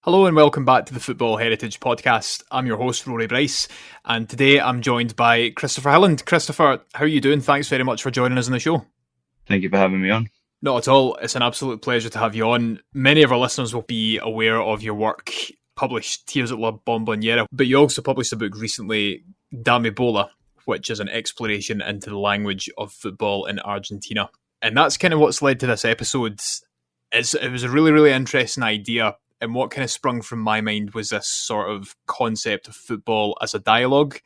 Hello and welcome back to the Football Heritage podcast. I'm your host, Rory Bryce, and today I'm joined by Christopher Hylland. Christopher, how are you doing? Thanks very much for joining us on the show. Thank you for having me on. Not at all. It's an absolute pleasure to have you on. Many of our listeners will be aware of your work published Tears at La Bombonera, but you also published a book recently, Dame Bola, which is an exploration into the language of football in Argentina. And that's kind of what's led to this episode. It was a really, really interesting idea. And what kind of sprung from my mind was this sort of concept of football as a dialogue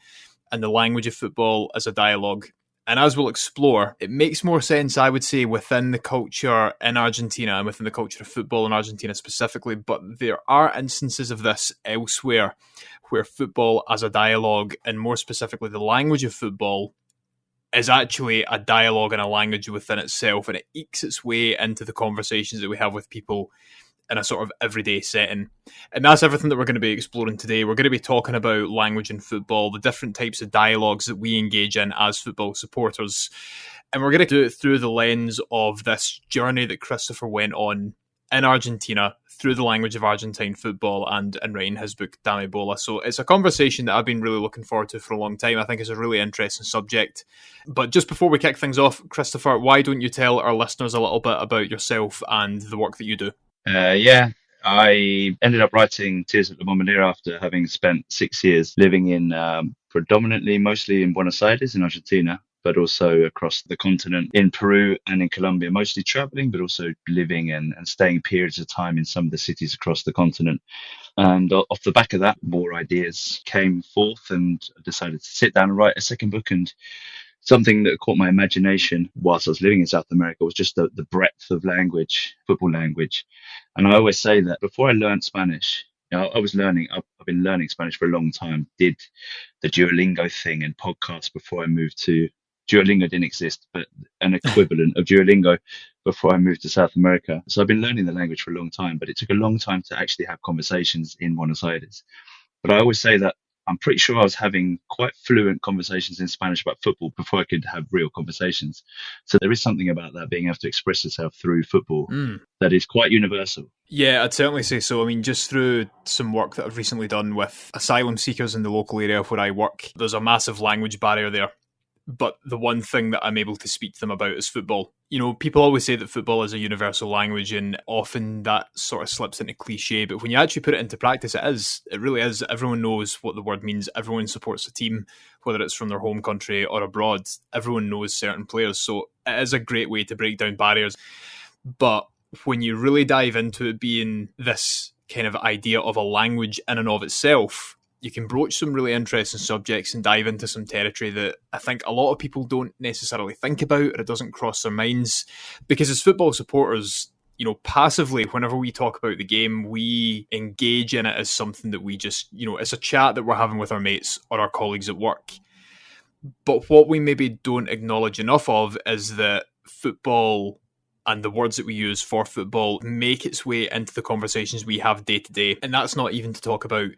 and the language of football as a dialogue. And as we'll explore, it makes more sense, I would say, within the culture in Argentina and within the culture of football in Argentina specifically. But there are instances of this elsewhere where football as a dialogue, and more specifically the language of football, is actually a dialogue and a language within itself. And it ekes its way into the conversations that we have with people in a sort of everyday setting. And that's everything that we're going to be exploring today. We're going to be talking about language in football, the different types of dialogues that we engage in as football supporters. And we're going to do it through the lens of this journey that Christopher went on in Argentina through the language of Argentine football and writing his book, Dame Bola. So it's a conversation that I've been really looking forward to for a long time. I think it's a really interesting subject. But just before we kick things off, Christopher, why don't you tell our listeners a little bit about yourself and the work that you do? I ended up writing Tears at La Bombonera after having spent 6 years living in mostly in Buenos Aires in Argentina, but also across the continent in Peru and in Colombia, mostly traveling, but also living and staying periods of time in some of the cities across the continent. And off the back of that, more ideas came forth, and I decided to sit down and write a second book. And something that caught my imagination whilst I was living in South America was just the breadth of language, football language. And I always say that before I learned Spanish, I've been learning Spanish for a long time, did the Duolingo thing and podcasts before I moved to, Duolingo didn't exist, but an equivalent of Duolingo before I moved to South America. So I've been learning the language for a long time, but it took a long time to actually have conversations in Buenos Aires. But I always say that I'm pretty sure I was having quite fluent conversations in Spanish about football before I could have real conversations. So there is something about that, being able to express yourself through football, that is quite universal. Yeah, I'd certainly say so. I mean, just through some work that I've recently done with asylum seekers in the local area where I work, there's a massive language barrier there. But the one thing that I'm able to speak to them about is football. You know, people always say that football is a universal language, and often that sort of slips into cliche. But when you actually put it into practice, it is. It really is. Everyone knows what the word means. Everyone supports a team, whether it's from their home country or abroad. Everyone knows certain players. So it is a great way to break down barriers. But when you really dive into it being this kind of idea of a language in and of itself, you can broach some really interesting subjects and dive into some territory that I think a lot of people don't necessarily think about, or it doesn't cross their minds. Because as football supporters, you know, passively, whenever we talk about the game, we engage in it as something that we just, you know, it's a chat that we're having with our mates or our colleagues at work. But what we maybe don't acknowledge enough of is that football and the words that we use for football make its way into the conversations we have day to day. And that's not even to talk about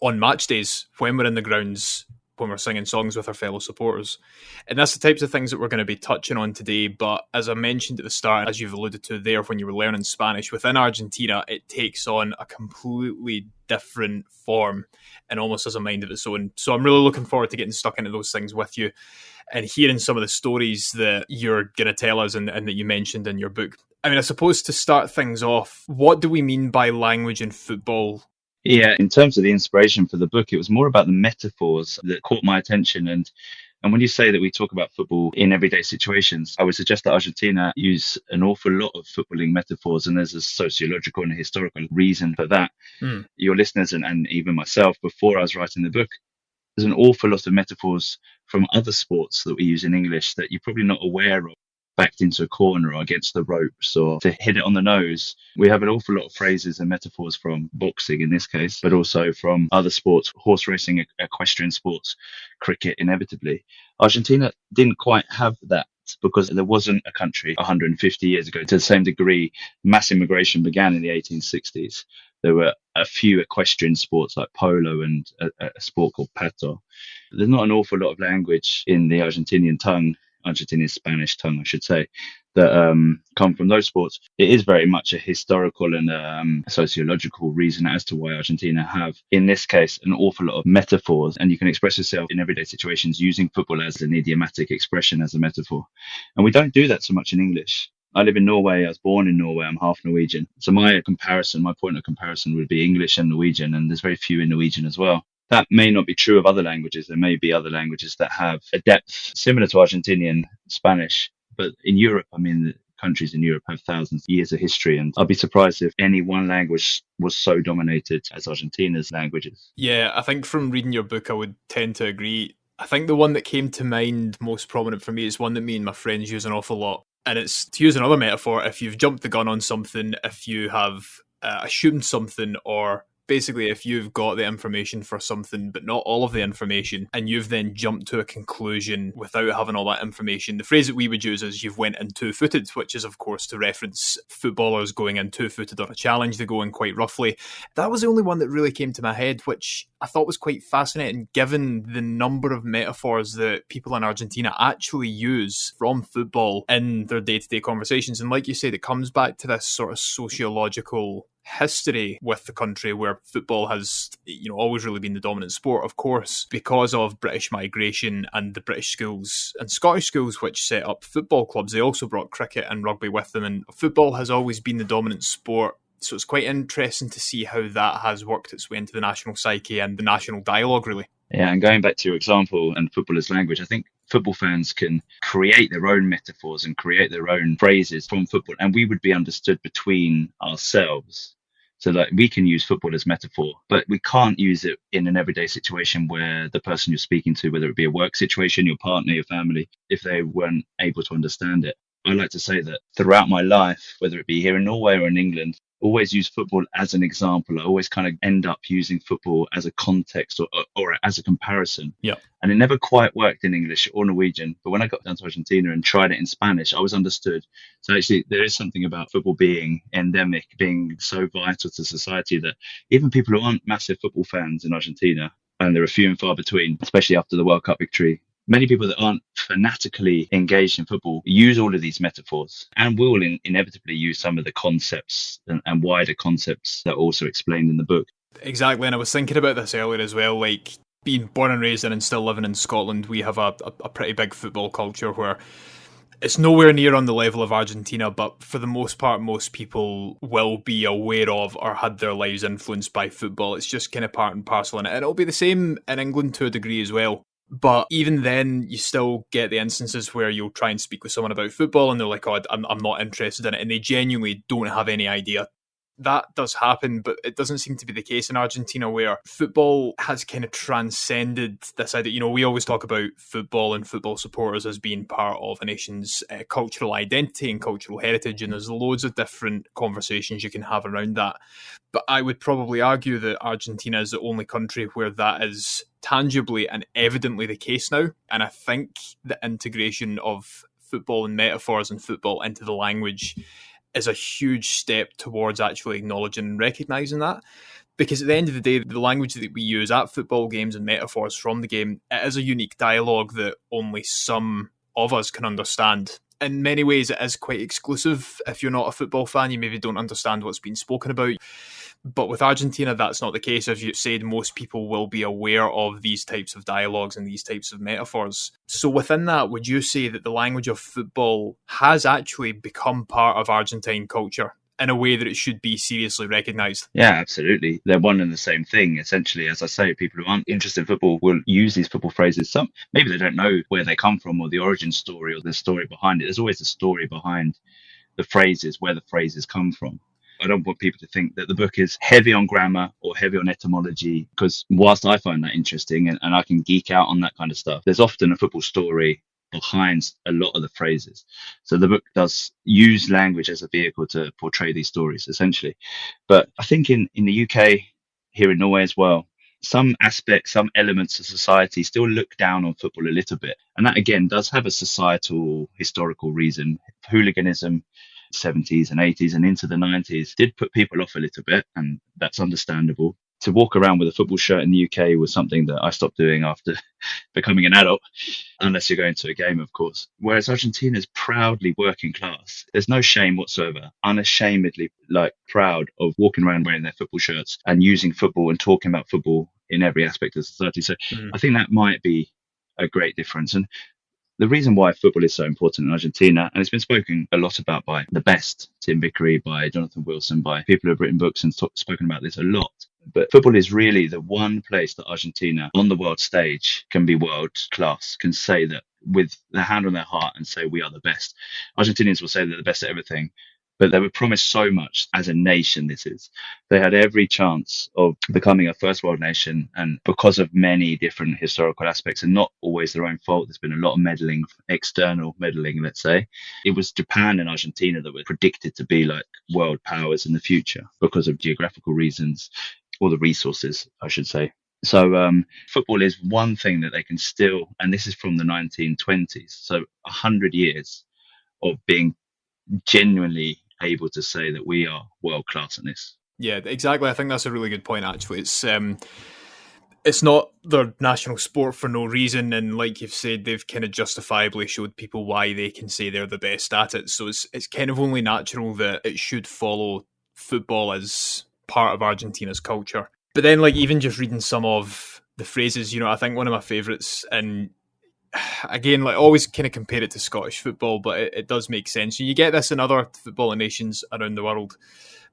on match days, when we're in the grounds, when we're singing songs with our fellow supporters. And that's the types of things that we're going to be touching on today. But as I mentioned at the start, as you've alluded to there when you were learning Spanish, within Argentina, it takes on a completely different form and almost has a mind of its own. So I'm really looking forward to getting stuck into those things with you and hearing some of the stories that you're going to tell us and that you mentioned in your book. I mean, I suppose to start things off, what do we mean by language in football? Yeah, in terms of the inspiration for the book, it was more about the metaphors that caught my attention. And when you say that we talk about football in everyday situations, I would suggest that Argentina use an awful lot of footballing metaphors, and there's a sociological and a historical reason for that. Your listeners and even myself, before I was writing the book, there's an awful lot of metaphors from other sports that we use in English that you're probably not aware of. Backed into a corner or against the ropes or to hit it on the nose. We have an awful lot of phrases and metaphors from boxing in this case, but also from other sports, horse racing, equestrian sports, cricket, inevitably. Argentina didn't quite have that because there wasn't a country 150 years ago to the same degree. Mass immigration began in the 1860s. There were a few equestrian sports like polo and a sport called pato. There's not an awful lot of language in the Argentinian tongue Argentinian Spanish tongue, I should say, that come from those sports. It is very much a historical and sociological reason as to why Argentina have, in this case, an awful lot of metaphors, and you can express yourself in everyday situations using football as an idiomatic expression, as a metaphor. And we don't do that so much in English. I live in Norway. I was born in Norway. I'm half Norwegian. So my point of comparison would be English and Norwegian, and there's very few in Norwegian as well. That may not be true of other languages. There may be other languages that have a depth similar to Argentinian Spanish. But in Europe, I mean, the countries in Europe have thousands of years of history, and I'd be surprised if any one language was so dominated as Argentina's languages. Yeah, I think from reading your book, I would tend to agree. I think the one that came to mind most prominent for me is one that me and my friends use an awful lot. And it's, to use another metaphor, if you've jumped the gun on something, if you have assumed something, or basically if you've got the information for something but not all of the information, and you've then jumped to a conclusion without having all that information, the phrase that we would use is you've went in two-footed, which is of course to reference footballers going in two-footed on a challenge. They go in quite roughly. That was the only one that really came to my head, which I thought was quite fascinating given the number of metaphors that people in Argentina actually use from football in their day-to-day conversations. And like you said, it comes back to this sort of sociological history with the country where football has, always really been the dominant sport, of course, because of British migration and the British schools and Scottish schools which set up football clubs. They also brought cricket and rugby with them, and football has always been the dominant sport. So it's quite interesting to see how that has worked its way into the national psyche and the national dialogue, really. Yeah, and going back to your example and footballers' language, I think football fans can create their own metaphors and create their own phrases from football, and we would be understood between ourselves. So that we can use football as metaphor, but we can't use it in an everyday situation where the person you're speaking to, whether it be a work situation, your partner, your family, if they weren't able to understand it. I like to say that throughout my life, whether it be here in Norway or in England, always use football as an example. I always kind of end up using football as a context or as a comparison. Yeah. And it never quite worked in English or Norwegian. But when I got down to Argentina and tried it in Spanish, I was understood. So actually, there is something about football being endemic, being so vital to society that even people who aren't massive football fans in Argentina, and there are few and far between, especially after the World Cup victory, many people that aren't fanatically engaged in football use all of these metaphors and will inevitably use some of the concepts and wider concepts that are also explained in the book. Exactly, and I was thinking about this earlier as well, like being born and raised in and still living in Scotland, we have a pretty big football culture where it's nowhere near on the level of Argentina, but for the most part, most people will be aware of or had their lives influenced by football. It's just kind of part and parcel in it. And it'll be the same in England to a degree as well. But even then, you still get the instances where you'll try and speak with someone about football and they're like, oh, I'm not interested in it. And they genuinely don't have any idea. That does happen, but it doesn't seem to be the case in Argentina, where football has kind of transcended this idea. We always talk about football and football supporters as being part of a nation's cultural identity and cultural heritage, and there's loads of different conversations you can have around that. But I would probably argue that Argentina is the only country where that is tangibly and evidently the case now. And I think the integration of football and metaphors and football into the language is a huge step towards actually acknowledging and recognising that. Because at the end of the day, the language that we use at football games and metaphors from the game, it is a unique dialogue that only some of us can understand. In many ways, it is quite exclusive. If you're not a football fan, you maybe don't understand what's being spoken about. But with Argentina, that's not the case. As you said, most people will be aware of these types of dialogues and these types of metaphors. So within that, would you say that the language of football has actually become part of Argentine culture in a way that it should be seriously recognised? Yeah, absolutely. They're one and the same thing. Essentially, as I say, people who aren't interested in football will use these football phrases. Maybe they don't know where they come from or the origin story or the story behind it. There's always a story behind the phrases, where the phrases come from. I don't want people to think that the book is heavy on grammar or heavy on etymology, because whilst I find that interesting and I can geek out on that kind of stuff, there's often a football story behind a lot of the phrases. So the book does use language as a vehicle to portray these stories, essentially. But I think in the UK, here in Norway as well, some aspects, some elements of society still look down on football a little bit. And that, again, does have a societal, historical reason. Hooliganism, 70s and 80s and into the 90s did put people off a little bit, and that's understandable. to walk around with a football shirt in the UK was something that I stopped doing after becoming an adult, unless you're going to a game, of course. Whereas Argentina is proudly working class. There's no shame whatsoever, unashamedly like proud of walking around wearing their football shirts and using football and talking about football in every aspect of society. So I think that might be a great difference. And the reason why football is so important in Argentina, and it's been spoken a lot about by the best, Tim Vickery, by Jonathan Wilson, by people who have written books and spoken about this a lot. But football is really the one place that Argentina on the world stage can be world class, can say that with their hand on their heart and say, we are the best. Argentinians will say they're the best at everything, but they were promised so much as a nation. They had every chance of becoming a first world nation, and because of many different historical aspects and not always their own fault, there's been a lot of meddling, external meddling, let's say. It was Japan and Argentina that were predicted to be like world powers in the future because of geographical reasons, or the resources, I should say. So football is one thing that they can still, and this is from the 1920s, so 100 years of being genuinely able to say that we are world class in this. Yeah, exactly. I think that's a really good point, actually. It's not their national sport for no reason, and like you've said, they've kind of justifiably showed people why they can say they're the best at it. So it's kind of only natural that it should follow football as part of Argentina's culture. But then, like, even just reading some of the phrases, I think one of my favourites, and again, like, always kind of compare it to Scottish football, but it does make sense. You get this in other footballing nations around the world.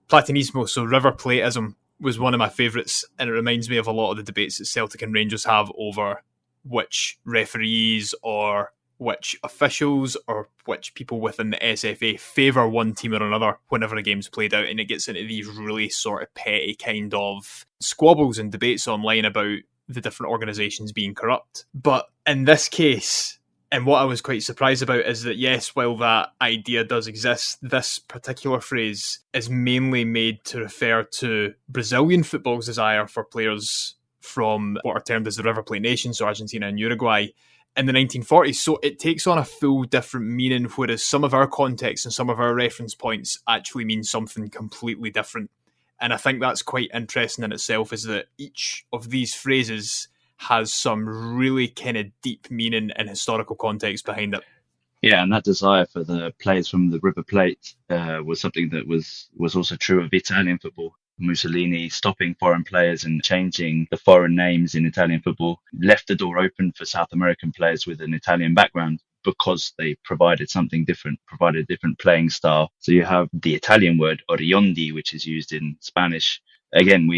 Platonismo, so river plateism, was one of my favourites, and it reminds me of a lot of the debates that Celtic and Rangers have over which referees or which officials or which people within the SFA favour one team or another whenever a game's played out, and it gets into these really sort of petty kind of squabbles and debates online about the different organisations being corrupt. But in this case, and what I was quite surprised about is that, yes, while that idea does exist, this particular phrase is mainly made to refer to Brazilian football's desire for players from what are termed as the River Plate nations, so Argentina and Uruguay, in the 1940s. So it takes on a full different meaning, whereas some of our context and some of our reference points actually mean something completely different. And I think that's quite interesting in itself, is that each of these phrases has some really kind of deep meaning and historical context behind it. Yeah, and that desire for the players from the River Plate was something that was also true of Italian football. Mussolini stopping foreign players and changing the foreign names in Italian football left the door open for South American players with an Italian background, because they provided something different, provided a different playing style. So you have the Italian word oriondi, which is used in Spanish. Again,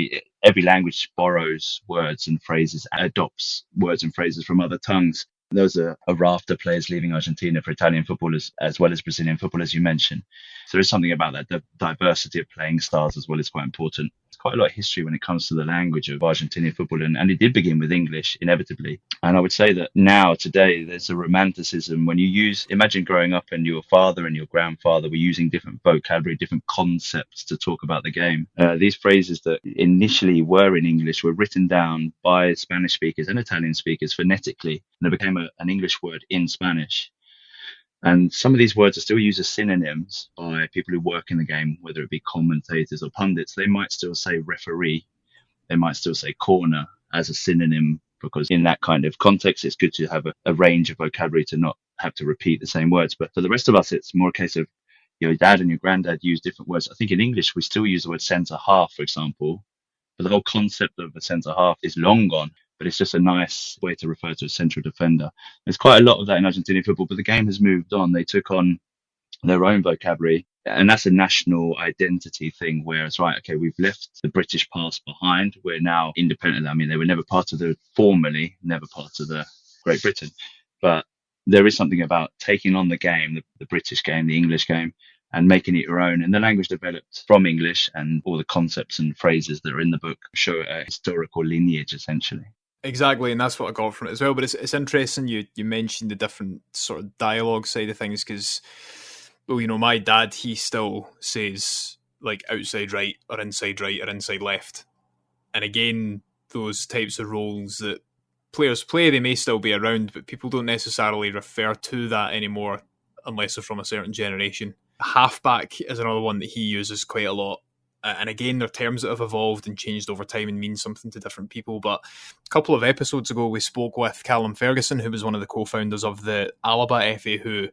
every language borrows words and phrases, adopts words and phrases from other tongues. Those are a raft of players leaving Argentina for Italian footballers, as well as Brazilian football, as you mentioned. So there's something about that. The diversity of playing styles as well is quite important. There's quite a lot of history when it comes to the language of Argentinian football, and it did begin with English, inevitably. And I would say that now, today, there's a romanticism when you imagine growing up and your father and your grandfather were using different vocabulary, different concepts to talk about the game. These phrases that initially were in English were written down by Spanish speakers and Italian speakers phonetically, and it became an English word in Spanish. And some of these words are still used as synonyms by people who work in the game, whether it be commentators or pundits. They might still say referee. They might still say corner as a synonym, because in that kind of context, it's good to have a range of vocabulary to not have to repeat the same words. But for the rest of us, it's more a case of your dad and your granddad use different words. I think in English, we still use the word centre half, for example. But the whole concept of a centre half is long gone. But it's just a nice way to refer to a central defender. There's quite a lot of that in Argentinian football, but the game has moved on. They took on their own vocabulary, and that's a national identity thing where it's right, okay, we've left the British past behind. We're now independent. I mean, they were never part of formally never part of the Great Britain, but there is something about taking on the game, the British game, the English game, and making it your own. And the language developed from English, and all the concepts and phrases that are in the book show a historical lineage, essentially. Exactly, and that's what I got from it as well. But it's interesting you mentioned the different sort of dialogue side of things, because, well, my dad, he still says like outside right or inside left. And again, those types of roles that players play, they may still be around, but people don't necessarily refer to that anymore unless they're from a certain generation. Halfback is another one that he uses quite a lot. And again, they're terms that have evolved and changed over time and mean something to different people. But a couple of episodes ago, we spoke with Callum Ferguson, who was one of the co-founders of the Alaba FA, who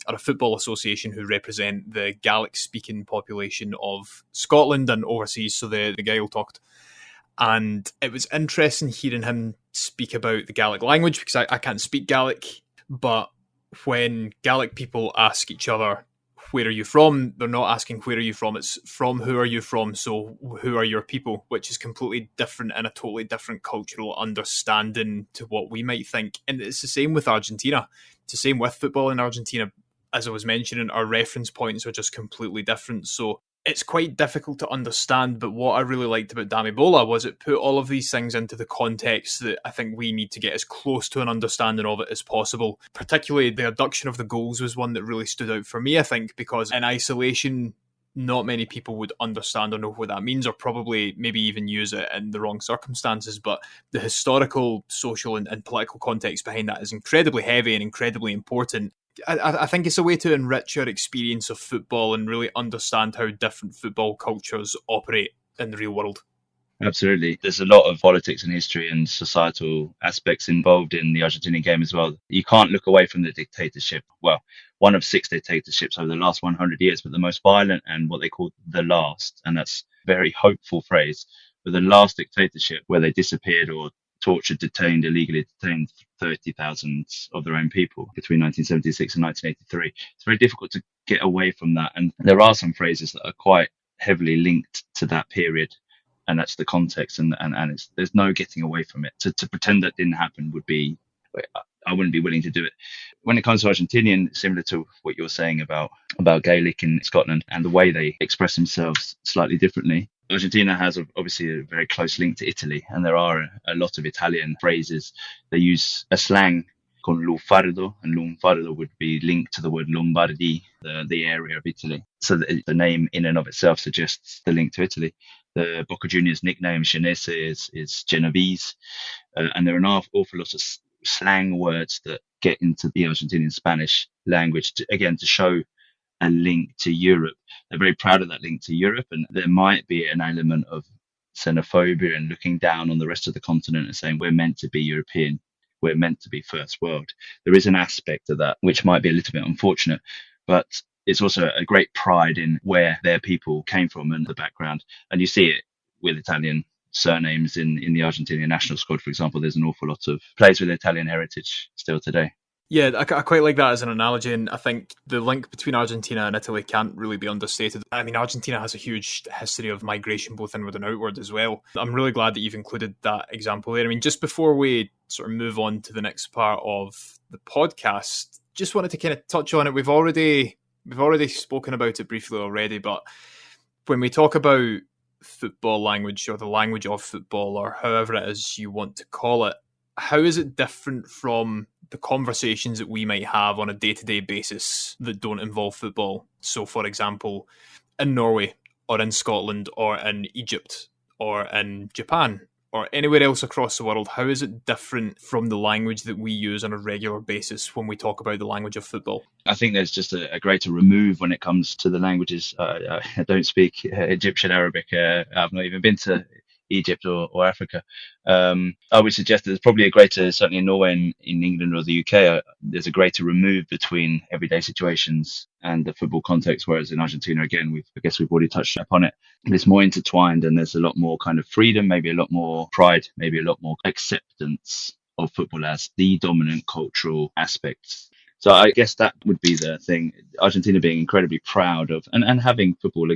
are a football association who represent the Gaelic-speaking population of Scotland and overseas, so the Gaeltacht. And it was interesting hearing him speak about the Gaelic language, because I can't speak Gaelic, but when Gaelic people ask each other, where are you from? They're not asking where are you from, it's from who are you from, so who are your people, which is completely different and a totally different cultural understanding to what we might think. And it's the same with Argentina. It's the same with football in Argentina. As I was mentioning, our reference points are just completely different. So it's quite difficult to understand, but what I really liked about Dame Bola was it put all of these things into the context that I think we need to get as close to an understanding of it as possible. Particularly the adduction of the goals was one that really stood out for me, I think, because in isolation, not many people would understand or know what that means, or probably maybe even use it in the wrong circumstances. But the historical, social and political context behind that is incredibly heavy and incredibly important. I think it's a way to enrich your experience of football and really understand how different football cultures operate in the real world. Absolutely. There's a lot of politics and history and societal aspects involved in the Argentinian game as well. You can't look away from the dictatorship. Well, one of 6 dictatorships over the last 100 years, but the most violent and what they call the last. And that's a very hopeful phrase. But the last dictatorship where they disappeared or tortured, illegally detained 30,000 of their own people between 1976 and 1983. It's very difficult to get away from that. And there are some phrases that are quite heavily linked to that period. And that's the context, and there's no getting away from it. To pretend that didn't happen would be, I wouldn't be willing to do it. When it comes to Argentinian, similar to what you were saying about Gaelic in Scotland and the way they express themselves slightly differently, Argentina has obviously a very close link to Italy, and there are a lot of Italian phrases. They use a slang called lunfardo, and lunfardo would be linked to the word Lombardy, the area of Italy. So the name in and of itself suggests the link to Italy. The Boca Juniors nickname Xenese is Genovese, and there are an awful lot of slang words that get into the Argentinian Spanish language to show a link to Europe. They're very proud of that link to Europe, and there might be an element of xenophobia and looking down on the rest of the continent and saying we're meant to be European, we're meant to be first world. There is an aspect of that which might be a little bit unfortunate, but it's also a great pride in where their people came from and the background. And you see it with Italian surnames in the Argentinian national squad, for example. There's an awful lot of players with Italian heritage still today. Yeah, I quite like that as an analogy, and I think the link between Argentina and Italy can't really be understated. I mean, Argentina has a huge history of migration, both inward and outward as well. I'm really glad that you've included that example there. I mean, just before we sort of move on to the next part of the podcast, just wanted to kind of touch on it. We've already spoken about it briefly already, but when we talk about football language, or the language of football, or however it is you want to call it, how is it different from the conversations that we might have on a day-to-day basis that don't involve football? So, for example, in Norway, or in Scotland, or in Egypt, or in Japan, or anywhere else across the world, how is it different from the language that we use on a regular basis when we talk about the language of football? I think there's just a greater remove when it comes to the languages. I don't speak Egyptian Arabic. I've not even been to Egypt or Africa. I would suggest that there's probably a greater, certainly in Norway and in England or the UK, there's a greater remove between everyday situations and the football context, whereas in Argentina, again, I guess we've already touched upon it. It's more intertwined, and there's a lot more kind of freedom, maybe a lot more pride, maybe a lot more acceptance of football as the dominant cultural aspect. So I guess that would be the thing. Argentina being incredibly proud of, and having football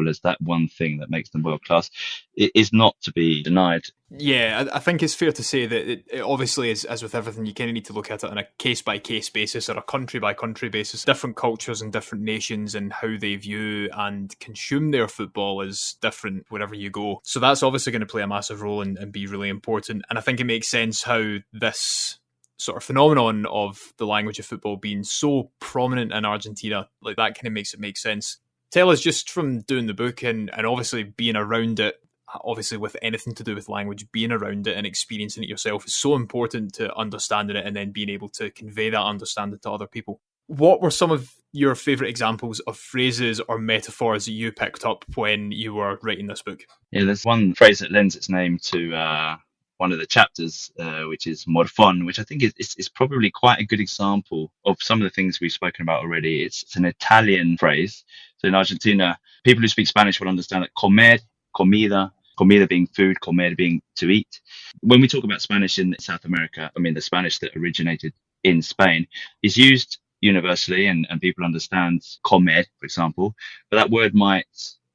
as that one thing that makes them world class, it is not to be denied. Yeah, I think it's fair to say that it obviously is, as with everything, you kind of need to look at it on a case-by-case basis or a country-by-country basis. Different cultures and different nations and how they view and consume their football is different wherever you go. So that's obviously going to play a massive role and be really important. And I think it makes sense how this sort of phenomenon of the language of football being so prominent in Argentina, like that kind of makes it make sense. Tell us, just from doing the book and obviously being around it, obviously with anything to do with language, being around it and experiencing it yourself is so important to understanding it and then being able to convey that understanding to other people. What were some of your favourite examples of phrases or metaphors that you picked up when you were writing this book? Yeah, there's one phrase that lends its name to one of the chapters, which is morfon, which I think is probably quite a good example of some of the things we've spoken about already. It's an Italian phrase. So in Argentina, people who speak Spanish will understand that comer, comida, comida being food, comer being to eat. When we talk about Spanish in South America, I mean, the Spanish that originated in Spain is used universally, and people understand comer, for example, but that word might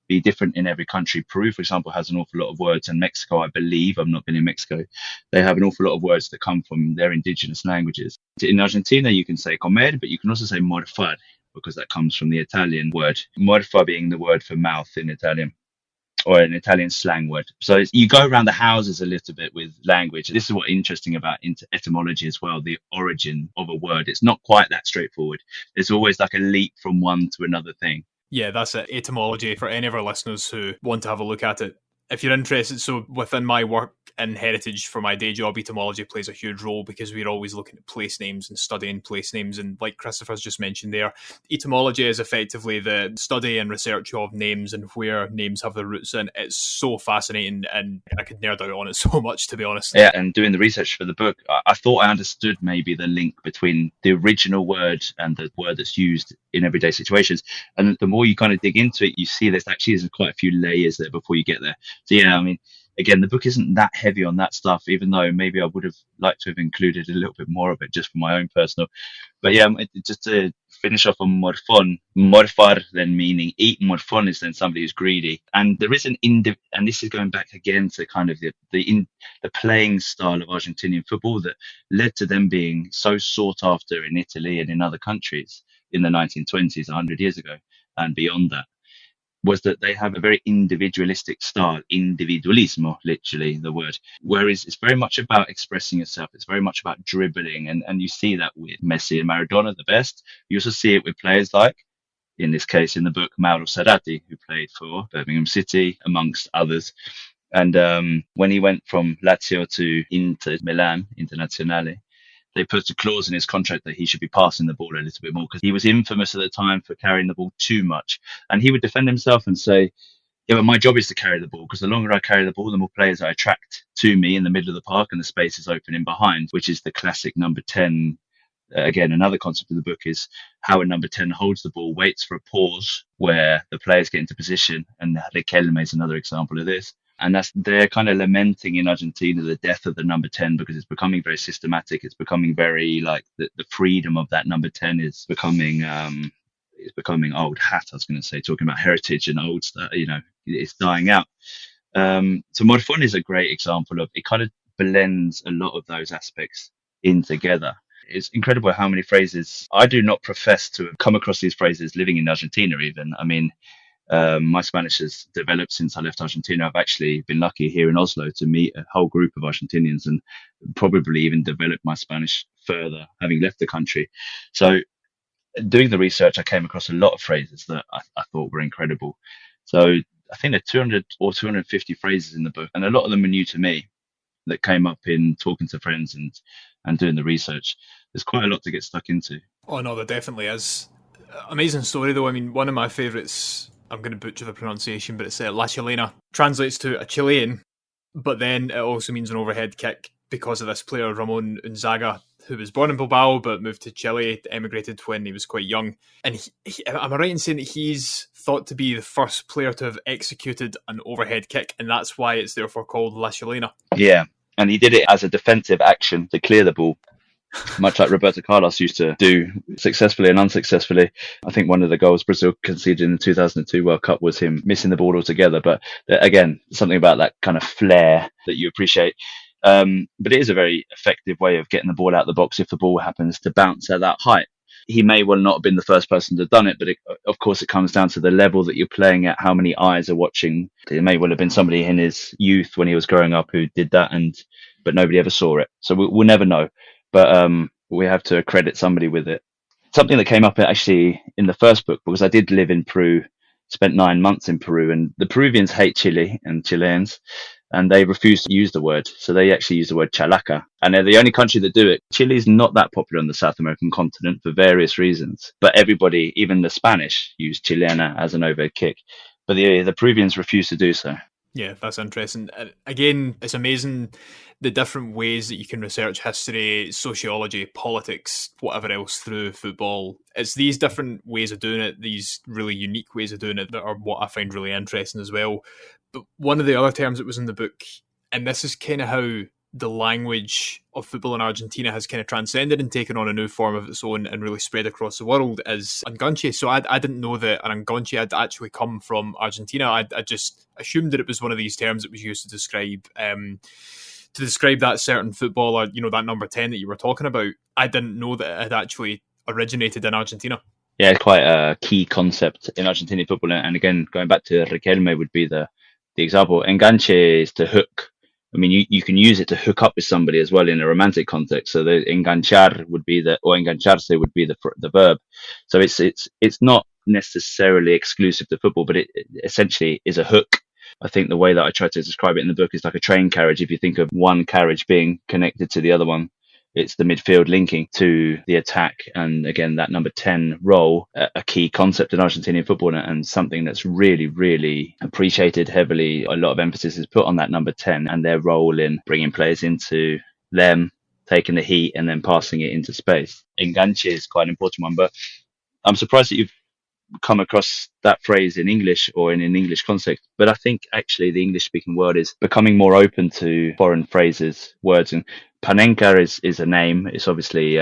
be different in every country. Peru, for example, has an awful lot of words, and Mexico, I believe, I've not been in Mexico, they have an awful lot of words that come from their indigenous languages. In Argentina, you can say comer, but you can also say morfar, because that comes from the Italian word. Morfa being the word for mouth in Italian, or an Italian slang word. So you go around the houses a little bit with language. This is what's interesting about etymology as well, the origin of a word. It's not quite that straightforward. There's always like a leap from one to another thing. Yeah, that's it. Etymology, for any of our listeners who want to have a look at it. If you're interested, so within my work in heritage for my day job, etymology plays a huge role because we're always looking at place names and studying place names. And like Christopher's just mentioned there, etymology is effectively the study and research of names and where names have their roots in. It's so fascinating, and I could nerd out on it so much, to be honest. Yeah, and doing the research for the book, I thought I understood maybe the link between the original word and the word that's used in everyday situations. And the more you kind of dig into it, you see there's actually quite a few layers there before you get there. So yeah, I mean, again, the book isn't that heavy on that stuff, even though maybe I would have liked to have included a little bit more of it just for my own personal. But yeah, just to finish off on morfon, morfar then meaning eat, morfon is then somebody who's greedy. And there is and this is going back again to kind of the playing style of Argentinian football that led to them being so sought after in Italy and in other countries in the 1920s, 100 years ago, and beyond that, was that they have a very individualistic style, individualismo, literally the word. Whereas it's very much about expressing yourself. It's very much about dribbling. And you see that with Messi and Maradona, the best. You also see it with players like, in this case, in the book, Mauro Serrati, who played for Birmingham City, amongst others. And when he went from Lazio to Inter Milan, Internazionale, they put a clause in his contract that he should be passing the ball a little bit more because he was infamous at the time for carrying the ball too much. And he would defend himself and say, yeah, but my job is to carry the ball because the longer I carry the ball, the more players I attract to me in the middle of the park and the space is open in behind, which is the classic number 10. Again, another concept of the book is how a number 10 holds the ball, waits for a pause where the players get into position. And Riquelme is another example of this. And they're kind of lamenting in Argentina the death of the number 10 because it's becoming very systematic. It's becoming very like the freedom of that number 10 is becoming old hat. I was going to say, talking about heritage and old stuff, it's dying out. So Morfon is a great example of it. Kind of blends a lot of those aspects in together. It's incredible how many phrases. I do not profess to have come across these phrases living in Argentina even. I mean, my Spanish has developed since I left Argentina. I've actually been lucky here in Oslo to meet a whole group of Argentinians and probably even developed my Spanish further having left the country. So doing the research, I came across a lot of phrases that I thought were incredible. So I think there are 200 or 250 phrases in the book, and a lot of them are new to me that came up in talking to friends and doing the research. There's quite a lot to get stuck into. Oh no, there definitely is. Amazing story though. I mean, one of my favourites, I'm going to butcher the pronunciation, but it's La Chilena. Translates to a Chilean, but then it also means an overhead kick because of this player, Ramon Unzaga, who was born in Bilbao but moved to Chile, emigrated when he was quite young. And am I right in saying that he's thought to be the first player to have executed an overhead kick, and that's why it's therefore called La Chilena? Yeah, and he did it as a defensive action to clear the ball, much like Roberto Carlos used to do successfully and unsuccessfully. I think one of the goals Brazil conceded in the 2002 World Cup was him missing the ball altogether. But again, something about that kind of flair that you appreciate. But it is a very effective way of getting the ball out of the box if the ball happens to bounce at that height. He may well not have been the first person to have done it, but of course it comes down to the level that you're playing at, how many eyes are watching. It may well have been somebody in his youth when he was growing up who did that, but nobody ever saw it. So we'll never know. But we have to credit somebody with it. Something that came up actually in the first book, because I did live in Peru, spent 9 months in Peru, and the Peruvians hate Chile and Chileans. and they refuse to use the word. So they actually use the word chalaca. And they're the only country that do it. Chile's not that popular on the South American continent for various reasons. But everybody, even the Spanish, use chilena as an overhead kick. But the Peruvians refuse to do so. Yeah, that's interesting. Again, it's amazing the different ways that you can research history, sociology, politics, whatever else through football. It's these different ways of doing it, these really unique ways of doing it, that are what I find really interesting as well. But one of the other terms that was in the book, and this is kind of how the language of football in Argentina has kind of transcended and taken on a new form of its own and really spread across the world, is Anganche. So I didn't know that an Anganche had actually come from Argentina. I just assumed that it was one of these terms that was used to describe that certain footballer, that number 10 that you were talking about. I didn't know that it had actually originated in Argentina. Yeah, it's quite a key concept in Argentinian football. And again, going back to Riquelme would be the example. Enganche is to hook. I mean, you can use it to hook up with somebody as well in a romantic context. So the enganchar would be or engancharse would be the verb. So it's not necessarily exclusive to football, but it essentially is a hook. I think the way that I try to describe it in the book is like a train carriage. If you think of one carriage being connected to the other one, it's the midfield linking to the attack. And again, that number 10 role, a key concept in Argentinian football and something that's really, really appreciated heavily. A lot of emphasis is put on that number 10 and their role in bringing players into them, taking the heat and then passing it into space. Enganche is quite an important one, but I'm surprised that you've come across that phrase in English or in an English context. But I think actually the English speaking world is becoming more open to foreign phrases, words, and panenka is a name. It's obviously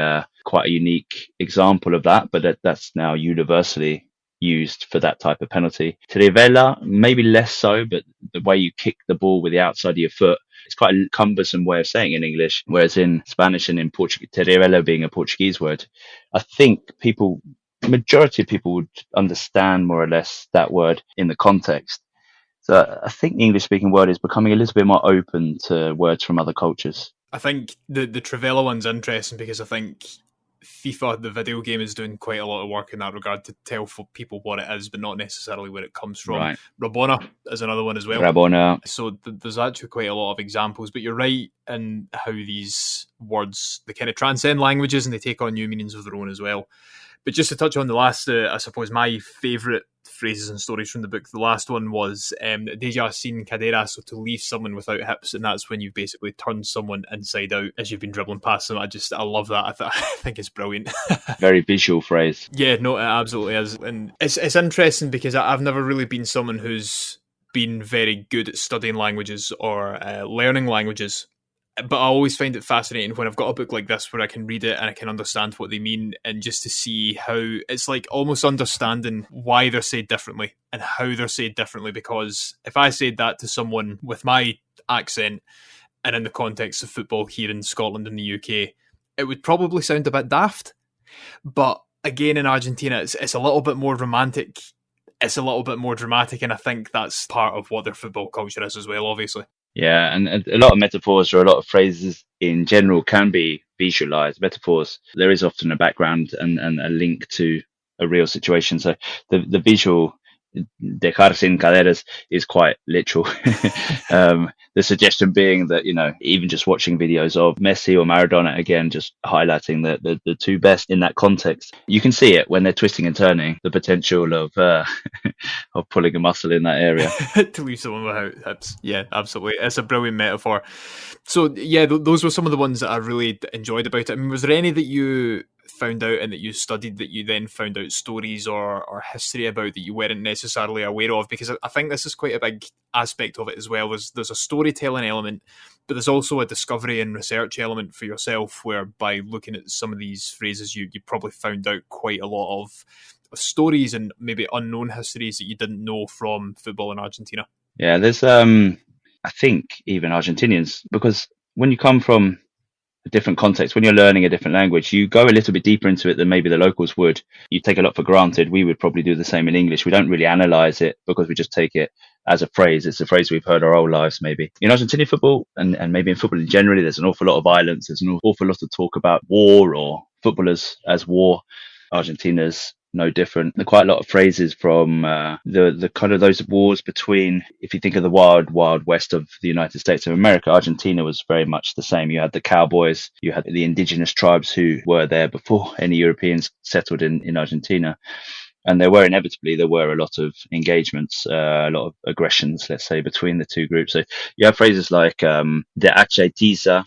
quite a unique example of that, but that's now universally used for that type of penalty. Trivela, maybe less so, but the way you kick the ball with the outside of your foot, it's quite a cumbersome way of saying it in English, whereas in Spanish and in Portuguese, trivela being a Portuguese word, I think majority of people would understand more or less that word in the context. So I think the English speaking world is becoming a little bit more open to words from other cultures. I think the Trivela one's interesting because I think FIFA, the video game, is doing quite a lot of work in that regard to tell people what it is, but not necessarily where it comes from. Right. Rabona is another one as well. Rabona. So there's actually quite a lot of examples, but you're right in how these words, they kind of transcend languages and they take on new meanings of their own as well. But just to touch on the last, I suppose my favourite phrases and stories from the book, the last one was deja sin cadera, so to leave someone without hips, and that's when you've basically turned someone inside out as you've been dribbling past them. I love that. I think it's brilliant. Very visual phrase. Yeah, no, it absolutely is. And it's interesting because I've never really been someone who's been very good at studying languages or learning languages. But I always find it fascinating when I've got a book like this where I can read it and I can understand what they mean, and just to see how it's like almost understanding why they're said differently and how they're said differently. Because if I said that to someone with my accent and in the context of football here in Scotland and the UK, it would probably sound a bit daft. But again, in Argentina, it's a little bit more romantic. It's a little bit more dramatic, and I think that's part of what their football culture is as well, obviously. Yeah, and a lot of metaphors or a lot of phrases in general can be visualized. Metaphors, there is often a background and a link to a real situation. So the visual, dejar sin caderas, is quite literal. The suggestion being that, even just watching videos of Messi or Maradona, again, just highlighting the two best in that context, you can see it when they're twisting and turning, the potential of pulling a muscle in that area. To leave someone without hips. Yeah, absolutely. It's a brilliant metaphor. So, yeah, those were some of the ones that I really enjoyed about it. I mean, was there any that you found out and that you studied that you then found out stories or history about that you weren't necessarily aware of? Because I think this is quite a big aspect of it as well. There's a storytelling element, but there's also a discovery and research element for yourself, where by looking at some of these phrases, you probably found out quite a lot of stories and maybe unknown histories that you didn't know from football in Argentina. Yeah, there's I think even Argentinians, because when you come from a different context, when you're learning a different language, you go a little bit deeper into it than maybe the locals would. You take a lot for granted. We would probably do the same in English. We don't really analyze it because we just take it as a phrase. It's a phrase we've heard our whole lives, maybe. In Argentinian football, and maybe in football in general, there's an awful lot of violence. There's an awful lot of talk about war or footballers as war. Argentina's no different. There are quite a lot of phrases from the kind of those wars between, if you think of the wild west of the United States of America, Argentina was very much the same. You had the cowboys, you had the indigenous tribes who were there before any Europeans settled in Argentina. And there were a lot of engagements, a lot of aggressions, let's say, between the two groups. So you have phrases like de achetiza,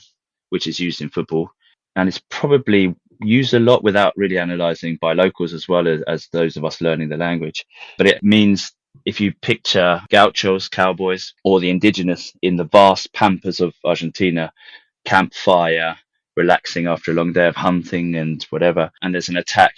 which is used in football, and it's probably used a lot without really analysing by locals as well as those of us learning the language. But it means, if you picture gauchos, cowboys, or the indigenous in the vast pampas of Argentina, campfire, relaxing after a long day of hunting and whatever, and there's an attack,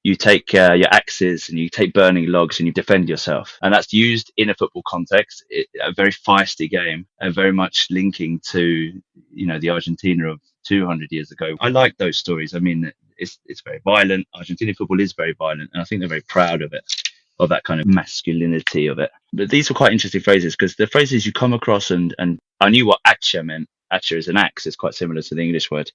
you take your axes and you take burning logs and you defend yourself. And that's used in a football context, a very feisty game, and very much linking to, the Argentina of 200 years ago. I like those stories. I mean, it's very violent. Argentinian football is very violent, and I think they're very proud of it, of that kind of masculinity of it. But these were quite interesting phrases, because the phrases you come across, and I knew what hacha meant. Hacha is an axe. It's quite similar to the English word.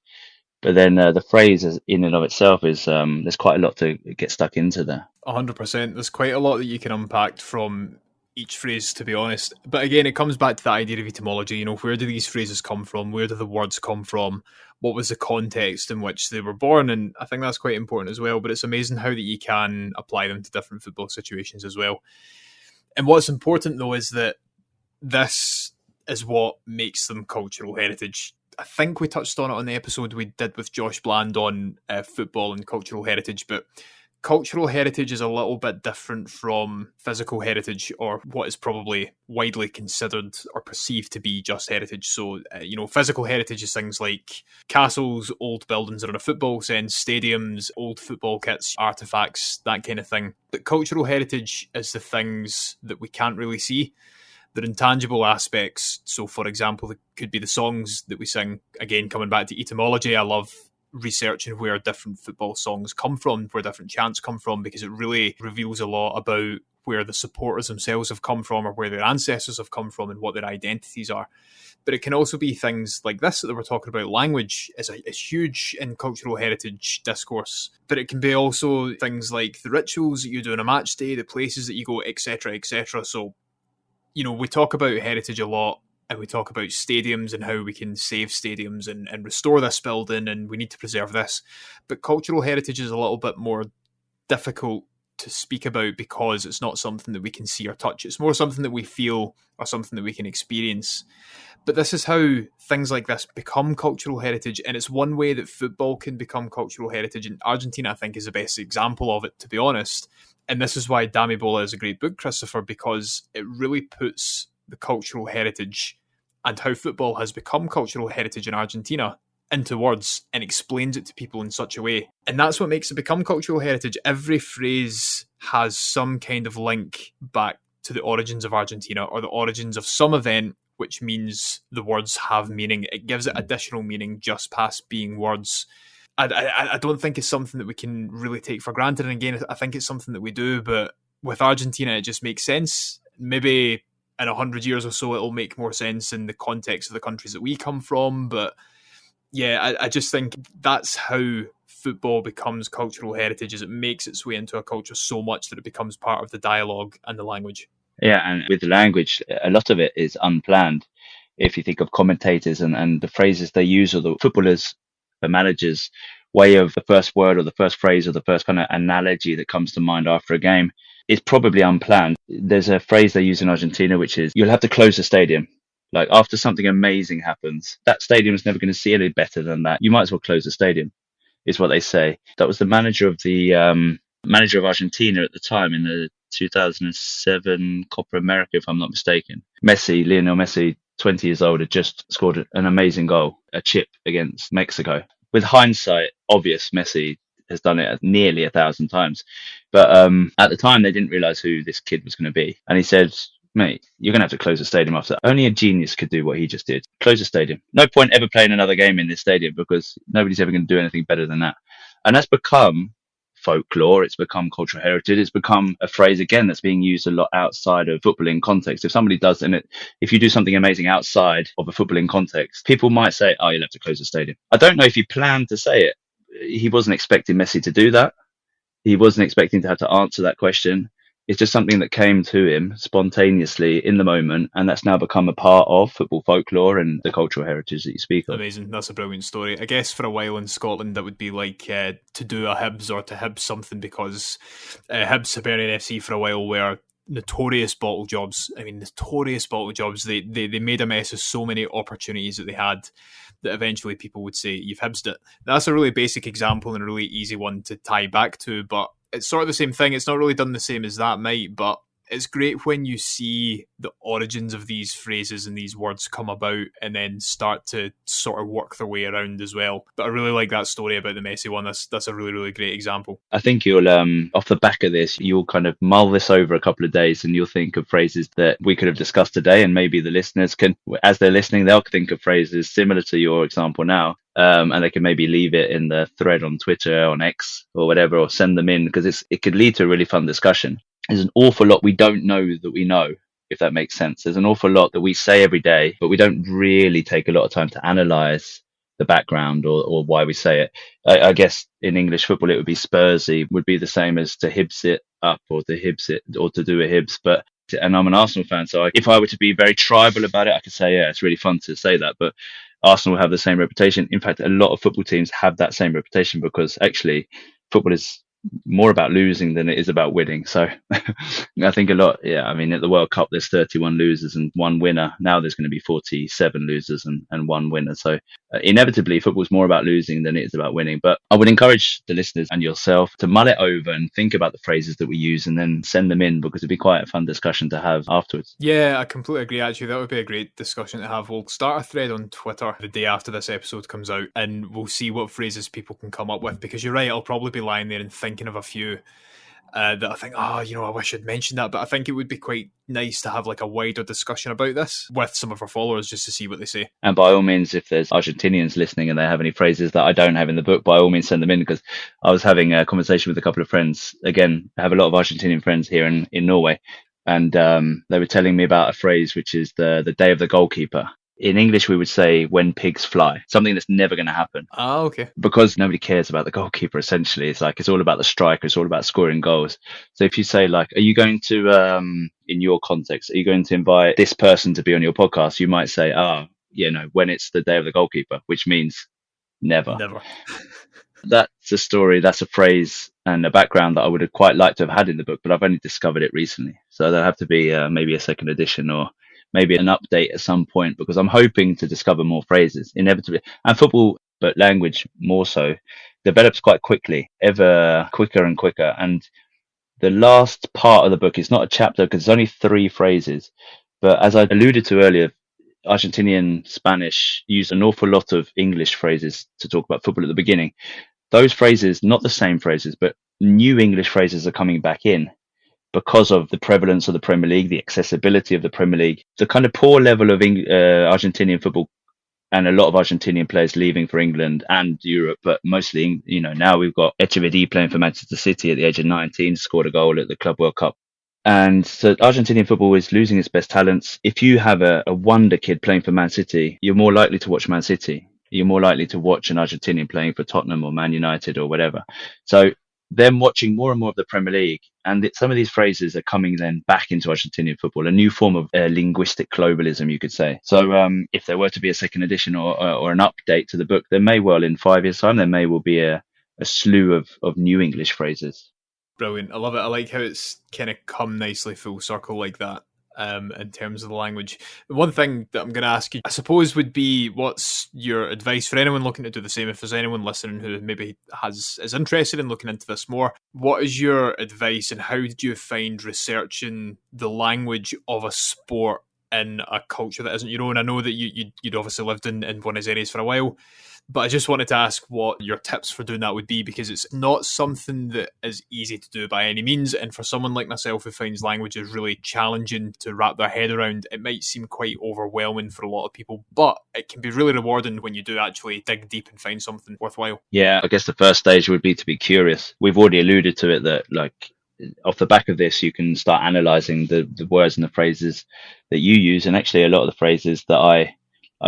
But then the phrase in and of itself is, there's quite a lot to get stuck into there. 100%. There's quite a lot that you can unpack from each phrase, to be honest. But again, it comes back to that idea of etymology. Where do these phrases come from? Where do the words come from? What was the context in which they were born? And I think that's quite important as well. But it's amazing how that you can apply them to different football situations as well. And what's important, though, is that this is what makes them cultural heritage. I think we touched on it on the episode we did with Josh Bland on football and cultural heritage, but cultural heritage is a little bit different from physical heritage, or what is probably widely considered or perceived to be just heritage. So, physical heritage is things like castles, old buildings in a football sense, stadiums, old football kits, artifacts, that kind of thing. But cultural heritage is the things that we can't really see. They're intangible aspects. So, for example, it could be the songs that we sing. Again, coming back to etymology, I love researching where different football songs come from, where different chants come from, because it really reveals a lot about where the supporters themselves have come from, or where their ancestors have come from, and what their identities are. But it can also be things like this that we're talking about. Language is huge in cultural heritage discourse, but it can be also things like the rituals that you do on a match day, the places that you go, etc., etc. So, we talk about heritage a lot, and we talk about stadiums and how we can save stadiums and restore this building, and we need to preserve this. But cultural heritage is a little bit more difficult to speak about, because it's not something that we can see or touch. It's more something that we feel, or something that we can experience. But this is how things like this become cultural heritage, and it's one way that football can become cultural heritage. And Argentina, I think, is the best example of it, to be honest. And this is why Dame Bola is a great book, Christopher, because it really puts the cultural heritage and how football has become cultural heritage in Argentina into words, and explains it to people in such a way. And that's what makes it become cultural heritage. Every phrase has some kind of link back to the origins of Argentina, or the origins of some event, which means the words have meaning. It gives it additional meaning just past being words. I don't think it's something that we can really take for granted. And again, I think it's something that we do, but with Argentina, it just makes sense. Maybe in 100 years or so, it'll make more sense in the context of the countries that we come from. But yeah, I just think that's how football becomes cultural heritage, is it makes its way into a culture so much that it becomes part of the dialogue and the language. Yeah, and with the language, a lot of it is unplanned. If you think of commentators and the phrases they use, or the footballers, the managers' way of the first word or the first phrase or the first kind of analogy that comes to mind after a game, is probably unplanned. There's a phrase they use in Argentina, which is, you'll have to close the stadium. Like, after something amazing happens, that stadium is never going to see any better than that. You might as well close the stadium, is what they say. That was the manager of Argentina at the time in the 2007 Copa America, if I'm not mistaken. Lionel Messi, 20 years old, had just scored an amazing goal, a chip against Mexico. With hindsight, obvious, Messi has done it nearly 1,000 times. But at the time, they didn't realise who this kid was going to be. And he said, mate, you're going to have to close the stadium after that. Only a genius could do what he just did. Close the stadium. No point ever playing another game in this stadium, because nobody's ever going to do anything better than that. And that's become folklore, it's become cultural heritage, it's become a phrase again that's being used a lot outside of footballing context. If somebody does, if you do something amazing outside of a footballing context, people might say, oh, you'll have to close the stadium. I don't know if he planned to say it. He wasn't expecting Messi to do that. He wasn't expecting to have to answer that question. It's just something that came to him spontaneously in the moment, and that's now become a part of football folklore and the cultural heritage that you speak of. Amazing. That's a brilliant story. I guess for a while in Scotland, that would be like to do a Hibs or to Hibs something, because Hibs, Hibernian FC for a while were notorious bottle jobs. I mean, notorious bottle jobs. They made a mess of so many opportunities that they had, that eventually people would say, you've Hibsed it. That's a really basic example and a really easy one to tie back to, but it's sort of the same thing. It's not really done the same as that, mate, but it's great when you see the origins of these phrases and these words come about and then start to sort of work their way around as well. But I really like that story about the Messi one. That's a really, really great example. I think you'll, off the back of this, you'll kind of mull this over a couple of days and you'll think of phrases that we could have discussed today. And maybe the listeners can, as they're listening, they'll think of phrases similar to your example now. And they can maybe leave it in the thread on Twitter, on X or whatever, or send them in, because it could lead to a really fun discussion. There's an awful lot we don't know that we know, if that makes sense. There's an awful lot that we say every day, but we don't really take a lot of time to analyze the background or why we say it. I guess in English football, it would be Spursy, would be the same as to Hibs it up or to Hibs it or to do a Hibs. And I'm an Arsenal fan, so if I were to be very tribal about it, I could say, yeah, it's really fun to say that. But Arsenal have the same reputation. In fact, a lot of football teams have that same reputation, because actually football is more about losing than it is about winning. So I think a lot, I mean, at the World Cup, there's 31 losers and one winner. Now there's going to be 47 losers and one winner. So inevitably, football's more about losing than it is about winning. But I would encourage the listeners and yourself to mull it over and think about the phrases that we use and then send them in, because it'd be quite a fun discussion to have afterwards. Yeah, I completely agree, actually. That would be a great discussion to have. We'll start a thread on Twitter the day after this episode comes out, and we'll see what phrases people can come up with, because you're right, I'll probably be lying there and thinking of a few that I think, I wish I'd mentioned that. But I think it would be quite nice to have like a wider discussion about this with some of our followers, just to see what they say. And by all means, if there's Argentinians listening and they have any phrases that I don't have in the book, by all means send them in, because I was having a conversation with a couple of friends. Again, I have a lot of Argentinian friends here in Norway, and they were telling me about a phrase which is the day of the goalkeeper. In English, we would say when pigs fly, something that's never going to happen. Ah, okay. Because nobody cares about the goalkeeper, essentially. It's all about the striker. It's all about scoring goals. So if you say, like, are you going to, in your context, are you going to invite this person to be on your podcast? You might say, when it's the day of the goalkeeper, which means never. Never. That's a story, that's a phrase and a background that I would have quite liked to have had in the book, but I've only discovered it recently. So there'll have to be maybe a second edition or maybe an update at some point, because I'm hoping to discover more phrases inevitably. And football, but language more so, develops quite quickly, ever quicker and quicker. And the last part of the book is not a chapter because it's only 3 phrases. But as I alluded to earlier, Argentinian Spanish use an awful lot of English phrases to talk about football at the beginning. Those phrases, not the same phrases, but new English phrases are coming back in because of the prevalence of the Premier League, the accessibility of the Premier League, the kind of poor level of Argentinian football, and a lot of Argentinian players leaving for England and Europe, but mostly, now we've got Echeverri playing for Manchester City at the age of 19, scored a goal at the Club World Cup. And so Argentinian football is losing its best talents. If you have a wonder kid playing for Man City, you're more likely to watch Man City. You're more likely to watch an Argentinian playing for Tottenham or Man United or whatever. So them watching more and more of the Premier League, and some of these phrases are coming then back into Argentinian football, a new form of linguistic globalism, you could say. So if there were to be a second edition or an update to the book, there may well, in 5 years' time, there may well be a slew of new English phrases. Brilliant. I love it. I like how it's kind of come nicely full circle like that. In terms of the language. One thing that I'm going to ask you, I suppose, would be, what's your advice for anyone looking to do the same? If there's anyone listening who maybe is interested in looking into this more, what is your advice, and how did you find researching the language of a sport in a culture that isn't your own? I know that you'd obviously lived in Buenos Aires for a while, but I just wanted to ask what your tips for doing that would be, because it's not something that is easy to do by any means. And for someone like myself who finds languages really challenging to wrap their head around, it might seem quite overwhelming for a lot of people, but it can be really rewarding when you do actually dig deep and find something worthwhile. Yeah, I guess the first stage would be to be curious. We've already alluded to it that, like, off the back of this, you can start analysing the words and the phrases that you use. And actually a lot of the phrases that I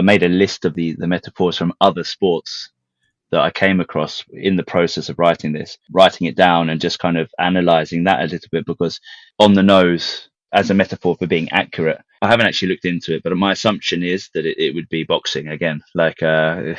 made a list of the metaphors from other sports that I came across in the process of writing this, writing it down and just kind of analyzing that a little bit, because on the nose, as a metaphor for being accurate, I haven't actually looked into it, but my assumption is that it would be boxing again, like a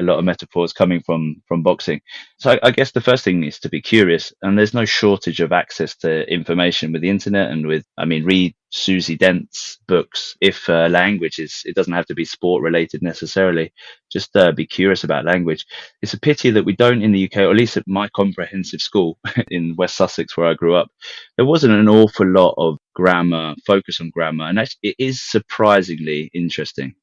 lot of metaphors coming from boxing. So I guess the first thing is to be curious, and there's no shortage of access to information with the internet and with, I mean, read Susie Dent's books. If language is, it doesn't have to be sport related necessarily. Just be curious about language. It's a pity that we don't in the UK, or at least at my comprehensive school in West Sussex where I grew up, there wasn't an awful lot of grammar, focus on grammar, and actually it is surprisingly interesting.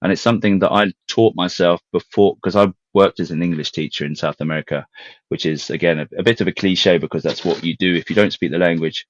And it's something that I taught myself before, because I worked as an English teacher in South America, which is, again, a bit of a cliche because that's what you do if you don't speak the language.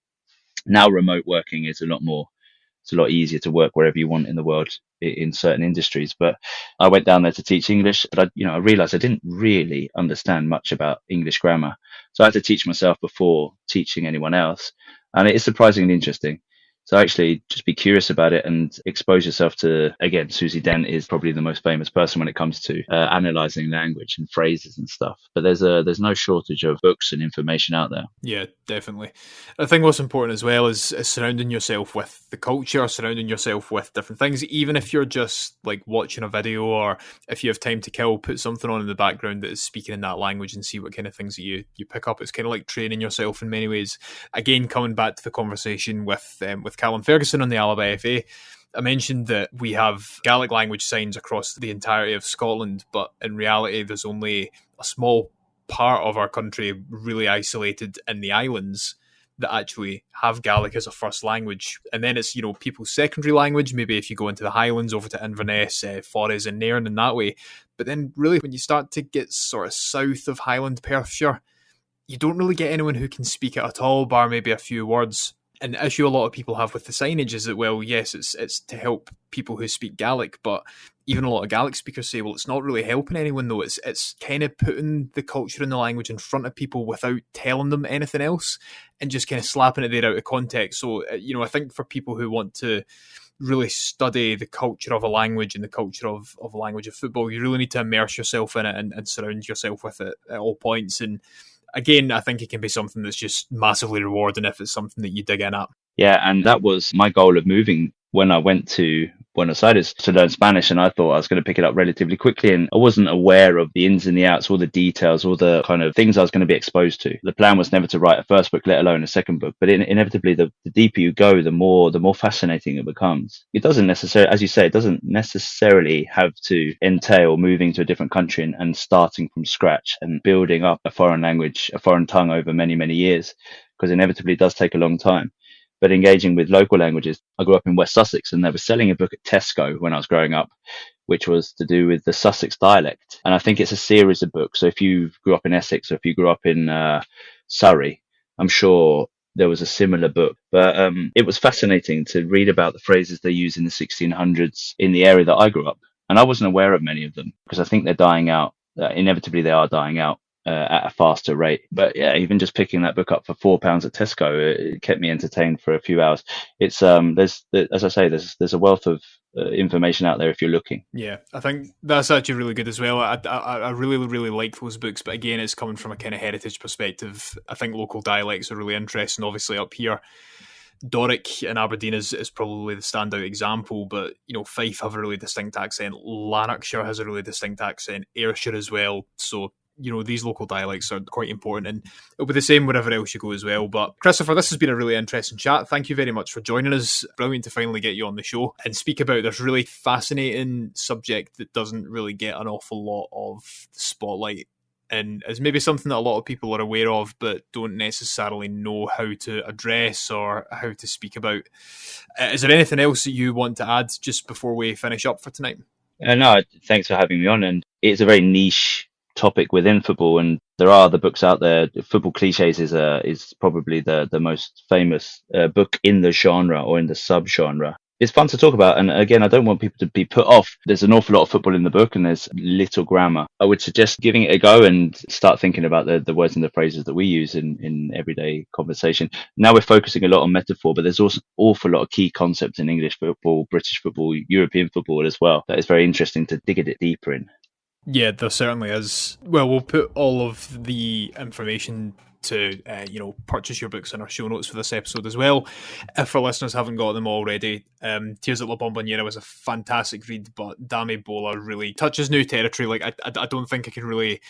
Now remote working is it's a lot easier to work wherever you want in the world in certain industries. But I went down there to teach English, but I realized I didn't really understand much about English grammar. So I had to teach myself before teaching anyone else. And it is surprisingly interesting. So actually just be curious about it and expose yourself to, again, Susie Dent is probably the most famous person when it comes to analyzing language and phrases and stuff. But there's no shortage of books and information out there. Yeah, definitely. I think what's important as well is surrounding yourself with the culture, surrounding yourself with different things. Even if you're just like watching a video, or if you have time to kill, put something on in the background that is speaking in that language and see what kind of things that you pick up. It's kind of like training yourself in many ways. Again, coming back to the conversation with Callum Ferguson on the Alibi FA, I mentioned that we have Gaelic language signs across the entirety of Scotland, but in reality there's only a small part of our country really isolated in the islands that actually have Gaelic as a first language. And then it's, people's secondary language, maybe if you go into the Highlands, over to Inverness, Forres and Nairn in that way. But then really when you start to get sort of south of Highland Perthshire, you don't really get anyone who can speak it at all, bar maybe a few words. And the issue a lot of people have with the signage is that, well, yes, it's to help people who speak Gaelic, but even a lot of Gaelic speakers say, well, it's not really helping anyone, though. It's kind of putting the culture and the language in front of people without telling them anything else and just kind of slapping it there out of context. So, I think for people who want to really study the culture of a language and the culture of a language of football, you really need to immerse yourself in it and surround yourself with it at all points. And again, I think it can be something that's just massively rewarding if it's something that you dig in at. Yeah, and that was my goal of moving when I went to Buenos Aires to learn Spanish, and I thought I was going to pick it up relatively quickly, and I wasn't aware of the ins and the outs, all the details, all the kind of things I was going to be exposed to. The plan was never to write a first book, let alone a second book, but inevitably the deeper you go, the more fascinating it becomes. It doesn't necessarily, as you say, it doesn't necessarily have to entail moving to a different country and starting from scratch and building up a foreign language, a foreign tongue over many, many years, because inevitably it does take a long time. But engaging with local languages, I grew up in West Sussex, and they were selling a book at Tesco when I was growing up, which was to do with the Sussex dialect. And I think it's a series of books. So if you grew up in Essex, or if you grew up in Surrey, I'm sure there was a similar book. But it was fascinating to read about the phrases they use in the 1600s in the area that I grew up. And I wasn't aware of many of them because I think they're dying out. Inevitably, they are dying out at a faster rate. But yeah, even just picking that book up for £4 at Tesco, it kept me entertained for a few hours. It's as I say, there's a wealth of information out there if you're looking. Yeah, I think that's actually really good as well. I really, really like those books, but again, it's coming from a kind of heritage perspective. I think local dialects are really interesting. Obviously up here, Doric in Aberdeen is probably the standout example, but Fife have a really distinct accent. Lanarkshire has a really distinct accent. Ayrshire as well. So these local dialects are quite important, and it'll be the same wherever else you go as well. But Christopher, this has been a really interesting chat. Thank you very much for joining us. Brilliant to finally get you on the show and speak about this really fascinating subject that doesn't really get an awful lot of spotlight, and is maybe something that a lot of people are aware of but don't necessarily know how to address or how to speak about. Is there anything else that you want to add just before we finish up for tonight? No, thanks for having me on. And it's a very niche topic within football, and there are other books out there. Football Cliches is probably the most famous book in the genre or in the sub-genre. It's fun to talk about, and again, I don't want people to be put off. There's an awful lot of football in the book, and there's little grammar. I would suggest giving it a go and start thinking about the words and the phrases that we use in everyday conversation. Now we're focusing a lot on metaphor, but there's also an awful lot of key concepts in English football, British football, European football as well that is very interesting to dig a bit deeper in. Yeah, there certainly is. Well, we'll put all of the information to purchase your books in our show notes for this episode as well. If our listeners haven't got them already, Tears at La Bombonera was a fantastic read, but Dame Bola really touches new territory. Like I don't think I can really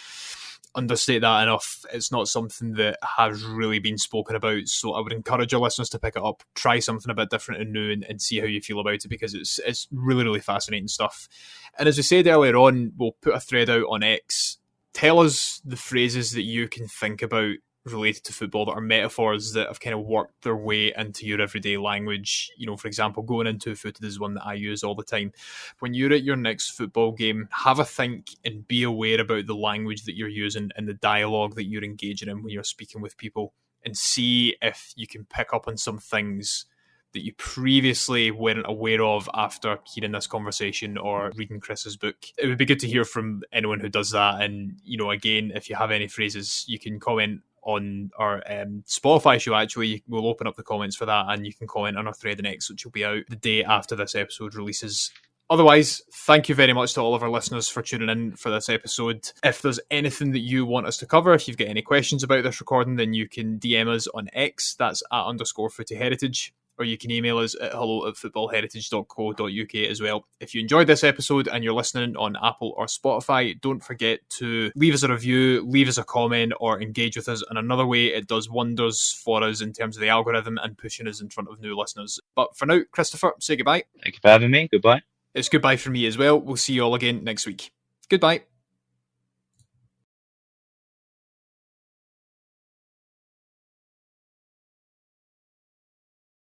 understate that enough. It's not something that has really been spoken about, so I would encourage our listeners to pick it up, try something a bit different and new, and see how you feel about it, because it's really, really fascinating stuff. And as we said earlier on, we'll put a thread out on X. Tell us the phrases that you can think about related to football that are metaphors that have kind of worked their way into your everyday language. For example, going into footed is one that I use all the time. When you're at your next football game, have a think and be aware about the language that you're using and the dialogue that you're engaging in when you're speaking with people, and see if you can pick up on some things that you previously weren't aware of after hearing this conversation or reading Chris's book. It would be good to hear from anyone who does that. And, again, if you have any phrases, you can comment on our Spotify show. Actually, we'll open up the comments for that, and you can comment on our thread in X, which will be out the day after this episode releases. Otherwise, thank you very much to all of our listeners for tuning in for this episode. If there's anything that you want us to cover, if you've got any questions about this recording, then you can DM us on X, that's @_footballheritage, or you can email us at hello@footballheritage.co.uk as well. If you enjoyed this episode and you're listening on Apple or Spotify, don't forget to leave us a review, leave us a comment, or engage with us in another way. It does wonders for us in terms of the algorithm and pushing us in front of new listeners. But for now, Christopher, say goodbye. Thank you for having me. Goodbye. It's goodbye from me as well. We'll see you all again next week. Goodbye.